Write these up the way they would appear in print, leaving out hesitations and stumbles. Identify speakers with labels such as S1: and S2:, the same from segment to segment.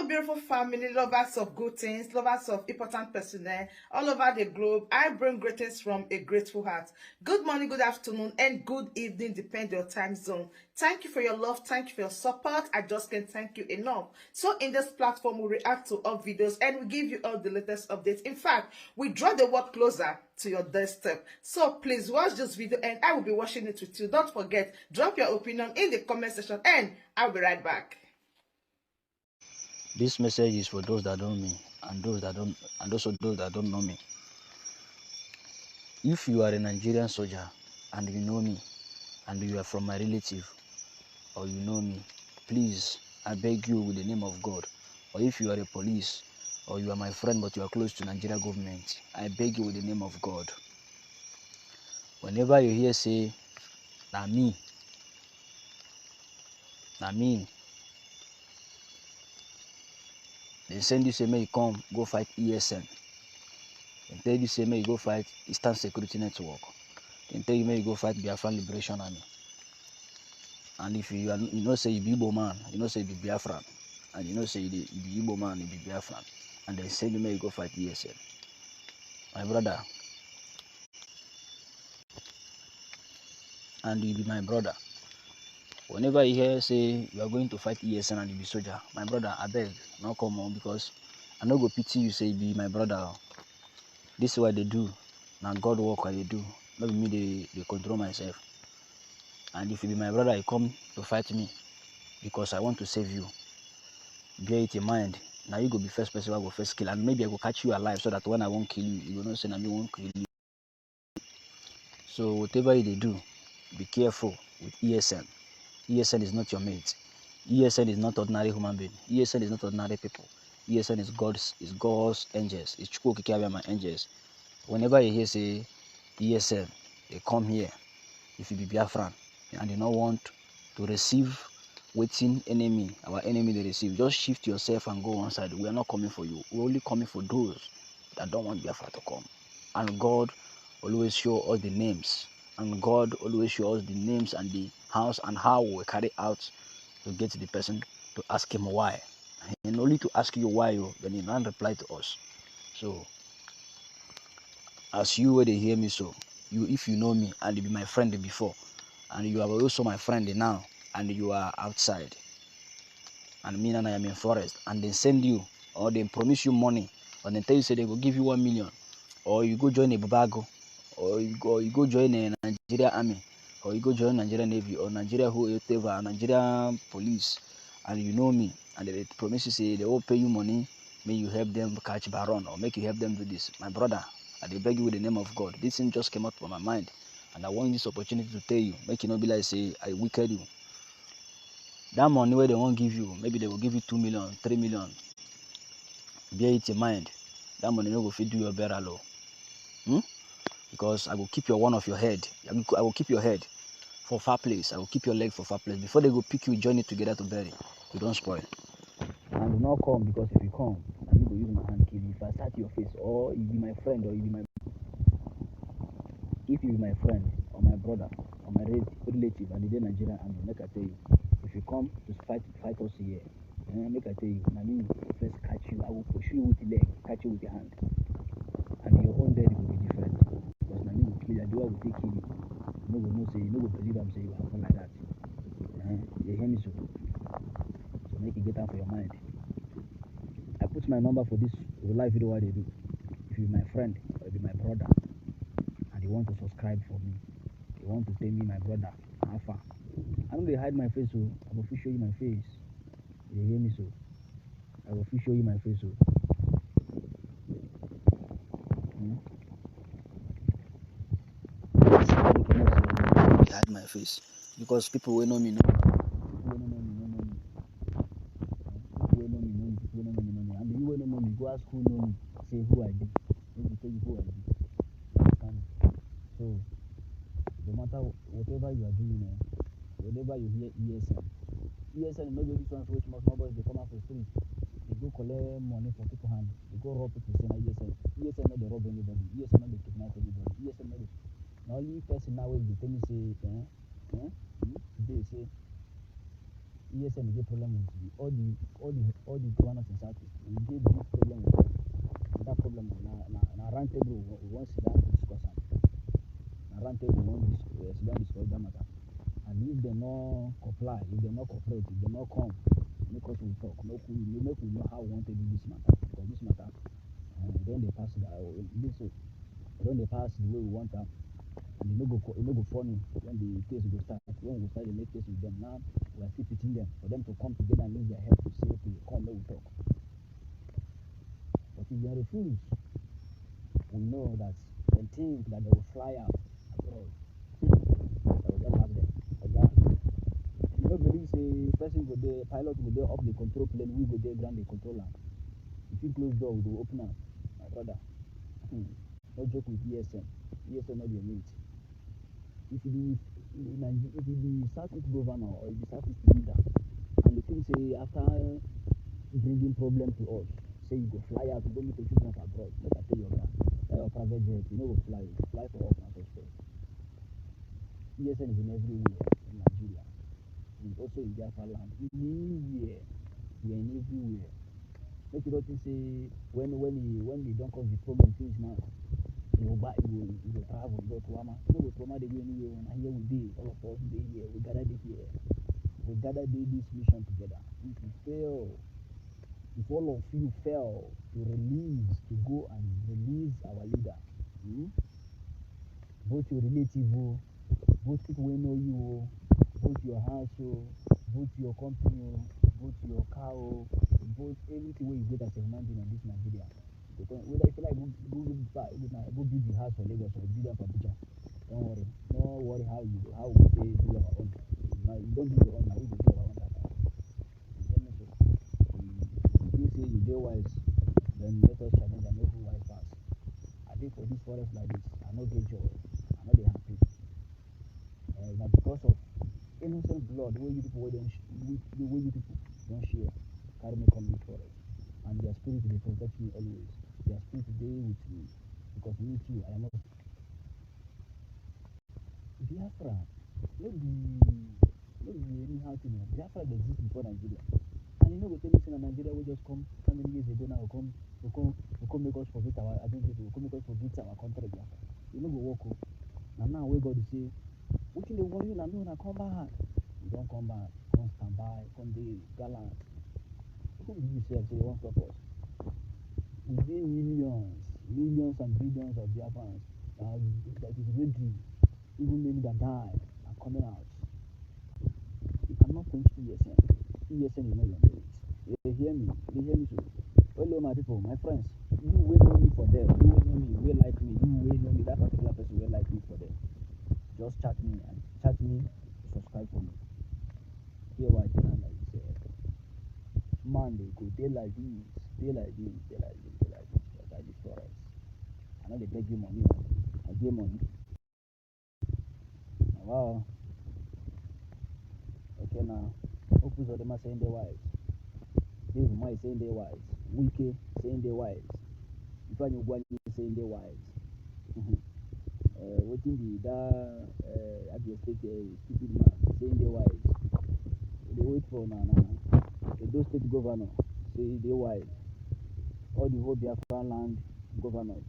S1: Hello, beautiful family, lovers of good things, lovers of important personnel all over the globe. I bring greetings from a grateful heart. Good morning, good afternoon, and good evening, depending on your time zone. Thank you for your love. Thank you for your support. I just can't thank you enough. So, in this platform, we react to all videos and we give you all the latest updates. In fact, we draw the world closer to your doorstep. So, please watch this video and I will be watching it with you. Don't forget, drop your opinion in the comment section and I'll be right back.
S2: This message is for those that know me and those that don't, and also those that don't know me. If you are a Nigerian soldier and you know me, and you are from my relative, or you know me, please, I beg you with the name of God. Or if you are a police, or you are my friend but you are close to Nigeria government, I beg you with the name of God. Whenever you hear say, na me, they send you say, may you come, go fight ESN. They tell you say, may you go fight Eastern Security Network. They tell you, may you go fight Biafran Liberation Army. And if you know say you be Igbo man, you know say you be Biafran, and you know say you be Igbo man, you be Biafran, and they send you, may you go fight ESN. My brother, and you be my brother. Whenever you hear say you are going to fight ESN and you be soldier, my brother, I beg, not come on, because I no go pity you say you be my brother. This is what they do. Now God work what they do. Not me, they control myself. And if you be my brother, you come to fight me because I want to save you. Bear it in mind. Now you go be first person I go first kill, and maybe I go catch you alive so that when I won't kill you, you will not say I me won't kill you. So whatever they do, be careful with ESN. ESN is not your mate. ESN is not ordinary human being. ESN is not ordinary people. ESN is God's angels. It's Chukwu my angels. Whenever you hear say ESN, they come here. If you be Biafran and you don't want to receive waiting enemy, our enemy they receive, just shift yourself and go one side. We are not coming for you. We're only coming for those that don't want Biafra to come. And God always show us the names. And God always show us the names and the house and how we carry out to get the person to ask him why. And only to ask you why, then he don't reply to us. So, as you were they hear me, so you, if you know me and you be my friend before, and you are also my friend now, and you are outside, and me and I am in forest, and they send you, or they promise you money, or they tell you say they will give you 1 million, or you go join a Bubago, or you go join a Nigeria army, or you go join Nigeria Navy, or Nigeria whatever, Nigeria police, and you know me, and they promise you say they will pay you money, may you help them catch Baron, or make you help them do this. My brother, I beg you with the name of God. This thing just came out from my mind, and I want this opportunity to tell you, make you not be like say I wicked you. That money where they won't give you, maybe they will give you 2 million, 3 million. Bear it in mind. That money no go fit do your better low. Because I will keep your one of your head. I will keep your head for far place. I will keep your leg for far place. Before they go pick you, join it together to bury. You don't spoil. And do not come, because if you come, I'm going to use my hand kill you. If I start your face, or you be my friend, or you be my, if you be my friend or my brother or my relative and the Nigerian army, make I tell you, if you come to fight us here, make I tell you, I mean, first catch you, I will pursue you with the leg, catch you with the hand, and your own death will be different. Because I mean, kill you, the way I will take kill you, no go no say, no go believe I'm saying you happen like that. You hear me so? So make it get out for your mind. I put my number for this live video what they do. If you be my friend or be my brother, and you want to subscribe for me, you want to tell me my brother, Alpha, I don't hide my face, so I will show you my face. You hear me so? I will show you my face, so. Hide my face, because people will know me, know me. People will know me, know me. People will know me, know me. People will know me, know me. And you will know me. Go ask who know me. Say who I be. Let me tell you who I be. So, no matter whatever you are doing, whenever you hear ESN, no go this one for small boys. They come out for the street. They go collect money from people's hand. They go rob people. Say na ESN. ESN not they rob anybody. ESN not they kidnap anybody. ESN not they. Now only person now will tell me say, they say ESN get problem with the all the governors in Southeast. We get big problem with them. And that problem na round table we want sit down to discuss am. Na round table we want sit down discuss that matter. And if they no comply, if they no cooperate, if they no come, make us we talk, make we know how we want to do this matter. Because this matter, don dey pass don dey pass the way we want am. And e no go funny when the case go start. When we start the make case with them now, we are still pitching them for them to come together and use their help to say, okay, come, let we talk. But if they refuse, we know that they think that they will fly out abroad. They will just have them. You no believe say person go there, pilot go there up the control plane, we go there ground the control am. If you close door, we go open am, my brother. No joke with ESN. ESN no be a mate. If you be Southeast governor or you be Southeast leader, and you think say after bringing problem to us, say you go fly out, you go meet a children abroad, make I tell you that your private jet, you no go fly, you fly for us na suspect. ESN is in everywhere in Nigeria, and also in Biafra land, anywhere, we are in everywhere. Make you not think say when they don't cause the problem finish now, you go travel, go to Wama. You no go to Wama, they go anywhere. And here we dey, all of us dey here. We gather here. We gather this mission together. If you fail, if all of you fail to go and release our leader, both your relative, both people wey know you, both your house, both your company, both your car, both everything wey you get as a human being in this Nigeria. Whether you feel like go build the house for Lagos or build am for Abuja, don't worry how we take do our own. Now you don't do your own, now we go do our own that time. You get me? So if you say you dey wise, then let us challenge and know who wise pass. I dey for this forest like this, I no get joy, I no dey happy. Na because of innocent blood wey you people don share carry me come this forest, and their spirit dey protect me always. Their spirit dey with me, because me too, I am not Biafra. No be anyhow thing. Biafra dey exist before Nigeria, and you no go tell me say na Nigeria wey just come how many years ago now come make us forget our identity, come make us forget our country Biafra. E no go work o. Na now wey God dey say wetin dey worry una, make una come back. You don come back, come stand by, come dey gallant. Who be you sef say you wan stop us? We dey millions and billions of Biafrans that is ready, even many that die are coming out. You cannot quench ESN. ESN is not your mate. They hear me so. Hello my people, my friends. You wey know me for there, you wey know me, wey like me, you wey know me, that particular person wey like me for there. Just chat me, subscribe for me. Hear why I tell am like this. Man, they go dey like this, just like this forest. I know they beg you money, I get money. Wow. Okay now, Opus Odema saying they wise. Dave Mai saying they wise. Wike saying they wise. Ifeanyi Ugwuanyi saying they wise. Waiting the at the state stupid man saying they wise. They wait for those state governor say they wise. All the whole Biafra land governors.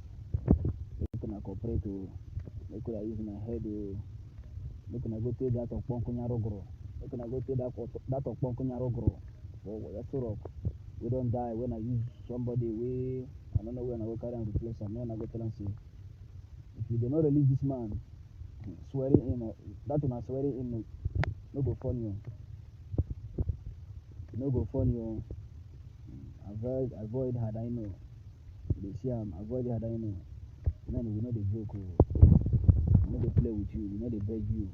S2: They can cooperate to make sure use my head to make go take that of Ponkunyarogro. Make go take that of Ponkunyarogro. For that's rock. We don't die when I use somebody way I don't know when I go carry and replace him. When I go tell him say if you do not release this man, swearing in that one swearing in no go fun you. No go fun you. Avoid had I know. They see avoid had I know. Man, we know the joke. We know they play with you, we know they beg you.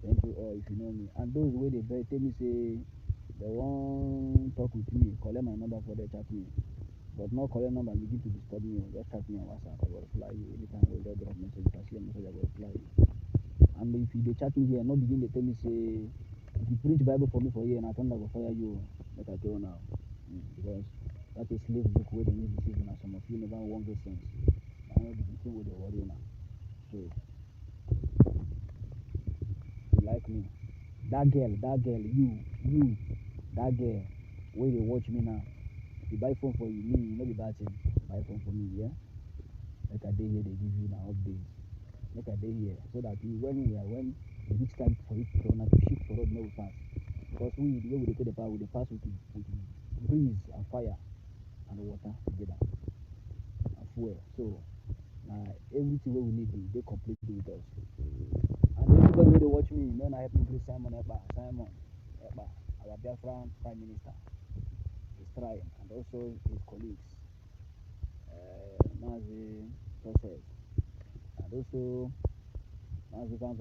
S2: Thank you all if you know me. And those way they beg tell me say they won't talk with me, collect my number for their chat me. But not collect number begin to disturb me. Just chat me on WhatsApp. I will reply you anytime we just drop message. If I see a message, I will reply you. And if you they chat me here, not begin to tell me say if you preach Bible for me for here and I turn I will fire you. Like I tell you now. Because that is slave book where they need deceive and some of you never won't get sense. I know the thing with the worry now. So if you like me, that girl, you, that girl, where they watch me now. If you buy phone for you, me, no be bad thing. Buy phone for me, yeah. Like a day here, they give you now updates. Like a day here, so that when it reach time for it to run, to shift for road, no pass. Because we, the way we take the power, we dey pass with breeze and fire and water together and fuel. So everything we need, they complete with us. And everybody wey dey watch me, may I help me greet Simon Ekpa, our Biafran Prime Minister. He's trying, and also his colleagues, Mazi Process, and also Mazi Van,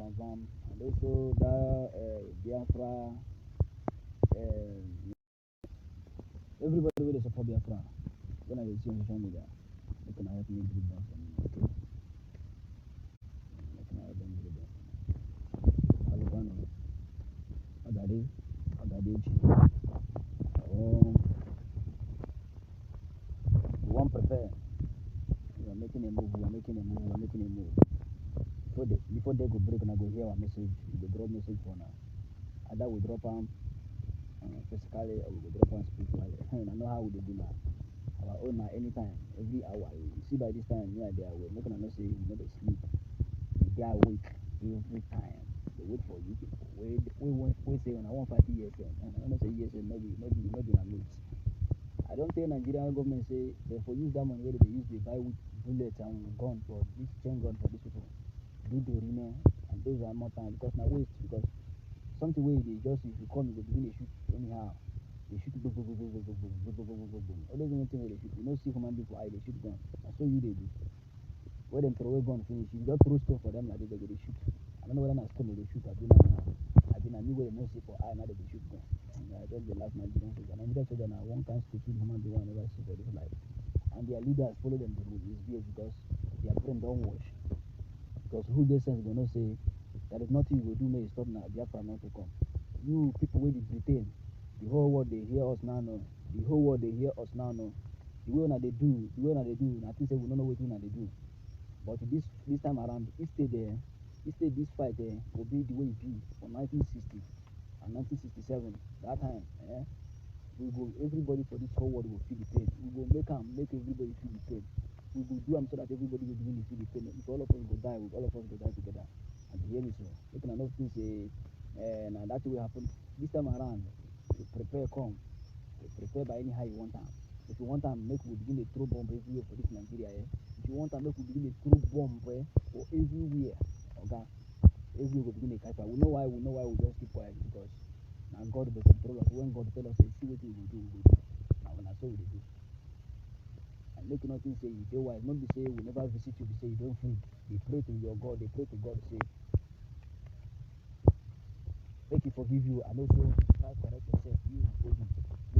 S2: and also that Biafra, everybody wey dey support Biafra. When I see on social media, they can help me greet them for me, okay? They can help them greet them for me. Alubano, Agadechi. We want prepare. We are making a move. Before they go break, and I go hear our message. We go drop message for now. Either we drop them physically or we go drop them spiritually. I know how we do now. Our own now anytime, every hour. You see by this time, yeah, they are awake. Making not say you know they sleep. They are awake every time. They wait for you people. We say when I want 5 years, and I don't say yes, maybe na lose. I don't think Nigerian government say they for use that money where they use to buy with bullets and gun for this chain gun for these people. Do the remain and those are more time because now waste because something where they just if you come you go begin to shoot anyhow. They shoot boom. All those things where they shoot, you know see human being for eye, they shoot gun. And so you they do. Where them throw away gun finish, you just throw stone for them like they go they shoot. I don't know whether that's stone they shoot. I've been a new way no see for eye now they shoot gun. I just the last Nigerian soldier. Nigerian soldier now one kind stupid human being I never see for this life. And their leaders follow them the rule. It's BS because their brain don't wash. Because who gets sense gonna say there is nothing you will do may stop now Biafra not to come. You people with the Britain, the whole world they hear us now no. The whole world they hear us now no. The way they do, I think say we don't know what they do. But this time around, instead this fight will be the way it be for 1960 and 1967. That time, we go everybody for this whole world will feel the pain. We will make everybody feel the pain. We will do them so that everybody will begin to feel the pain. If all of us go die, all of us go die together. And you hear me so? Making enough things say, and that will happen this time around. We prepare come. We prepare by anyhow you want time. If you want time, make we begin to throw bomb everywhere for this Nigeria. If you want time, make we begin to throw bomb for everywhere. Okay? Everywhere we begin to catch fire. We know why we just keep quiet because now God will control us. When God tell us, see what we will do, we will do. Now when I say we do. And make nothing say you do wise. Not be say we never visit you, be say you don't free. They pray to your God, they pray to God, say make He forgive you and also try to correct yourself. You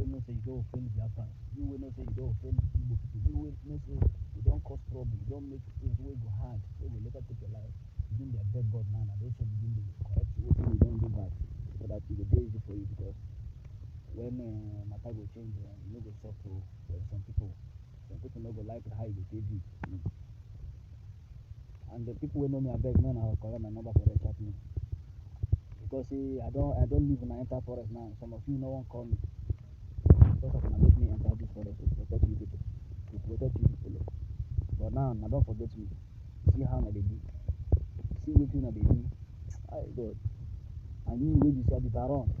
S2: will not say you don't offend Biafra. You will not say you don't offend Igbo people. You will not say you don't cause trouble. You don't make things way go hard. They will later take your life. Begin their beg God now and also begin to correct you. You don't do bad so that it will be easy for you because when matter go change, you know go soft for some people. Some people no go like how you take it. And the people who know me, I beg, man, I'll correct my number for the chat me. Because I don't live in an enter forest now. Some of you no one call me. Because of make me enter this forest to protect you people. To protect you people. But now don't forget me. See how they do. See what you they do. I God. And you will be say the baron.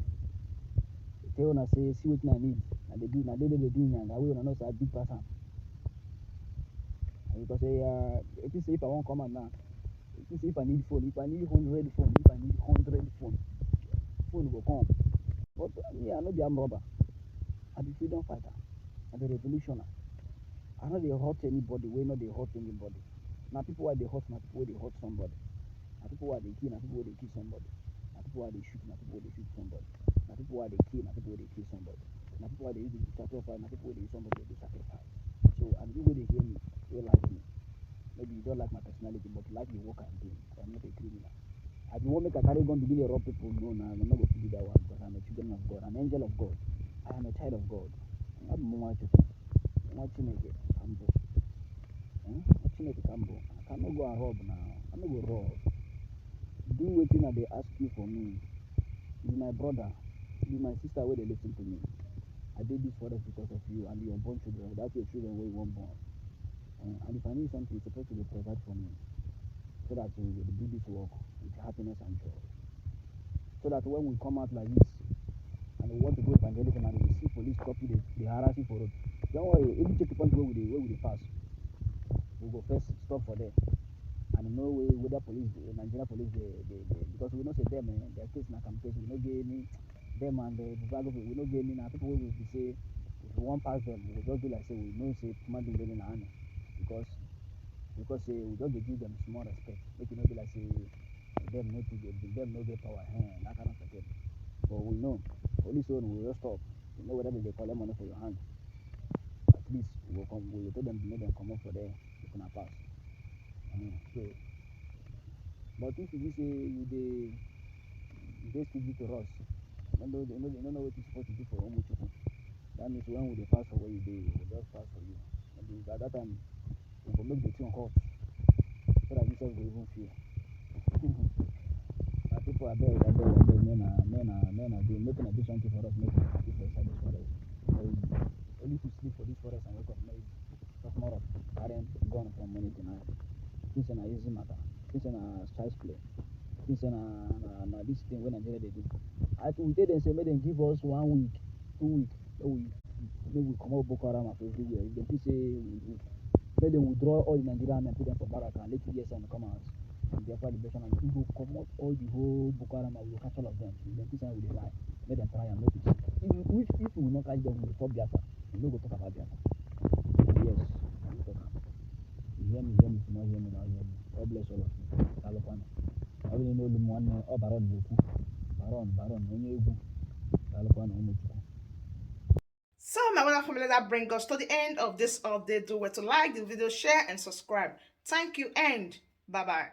S2: Tell una say see what I need. And they do now they do and I will not say a big person. Because it is if I won't come out now. It is if I need phone, if I need 100 phone, phone will come. But me, I know the arm robber. I'm the freedom fighter. I'm the revolutionary. I know they hurt anybody. We know they hurt anybody. Now people why they hurt, now people why they hurt somebody. Now people why they kill, now people why they kill somebody. Now people why they shoot, now people why they shoot somebody. Now people why they kill, now people why they kill somebody. Now people why they use the sacrifice, now people why they use somebody they sacrifice. So and you when they hear me, they like me. Maybe you don't like my personality, but you like the work I'm doing. I'm not a criminal. I do want make a carry gun begin to rob people. No, no, I'm not going to do that one because I'm a children of God, an angel of God. I am a child of God. I'm more to think. I'm watching it. Watching it. I cannot go and rob now. I'm not go rob. Do what they ask you for me. you be my brother, you be my sister where they listen to me. I did this for us because of you and your born children. That's your children where you won't born. And if I need something, it's supposed to be provided for me, so that we will do this work with happiness and joy. So that when we come out like this and we want to go evangelism and we see police stop you, they harass you for road. Don't worry, any checkpoint where we pass, we go first stop for there. And no way whether police, Nigeria police, because we know say them, their case na campaign, we no get any them and the biography, we no get any. Now people will be say if we want pass them, we just do like say we know say command them in hand, because say we just dey give them small respect. Make it not be like say them no get power, that kind of thing. But we know police own will just stop. You know whether they collect money for your hand. At least we will come. We will tell them to make them come up for there. They can pass. So, but if you say they still to us, you don't know what you're supposed to do for Omo Chukwu. That means when we pass for where you dey, we just pass for you. And at that time, we will make the thing hot, so that you will even fear. People are beg, men are doing, making a do something for us, making a difference in this forest. Only to sleep for this forest and wake up, maybe talk more of carrying gun from money to night. This is an easy matter. This is a child's play. This is this thing when Nigeria they do. We tell them say make them give us 1 week, 2 weeks, maybe we come out Boko Haram everywhere. If they say let them withdraw all the Nigerian and put them for barrack and let ESN come out. Therefore, liberation and we will come out all the whole Boko Haram, we will catch all of them. Then this time we lie. Let them try and make it. If we will not catch them, we will stop Biafra. We no go talk about Biafra. Yes, we talk. You hear me, if you not hear me, now hear me. God bless all of you. Salopano. I will know one Baron Boku. Baron, only Ugu. Salopano, Umuchuku.
S1: So my wonderful family, that brings us to the end of this update. Do well to like the video, share, and subscribe. Thank you, and bye-bye.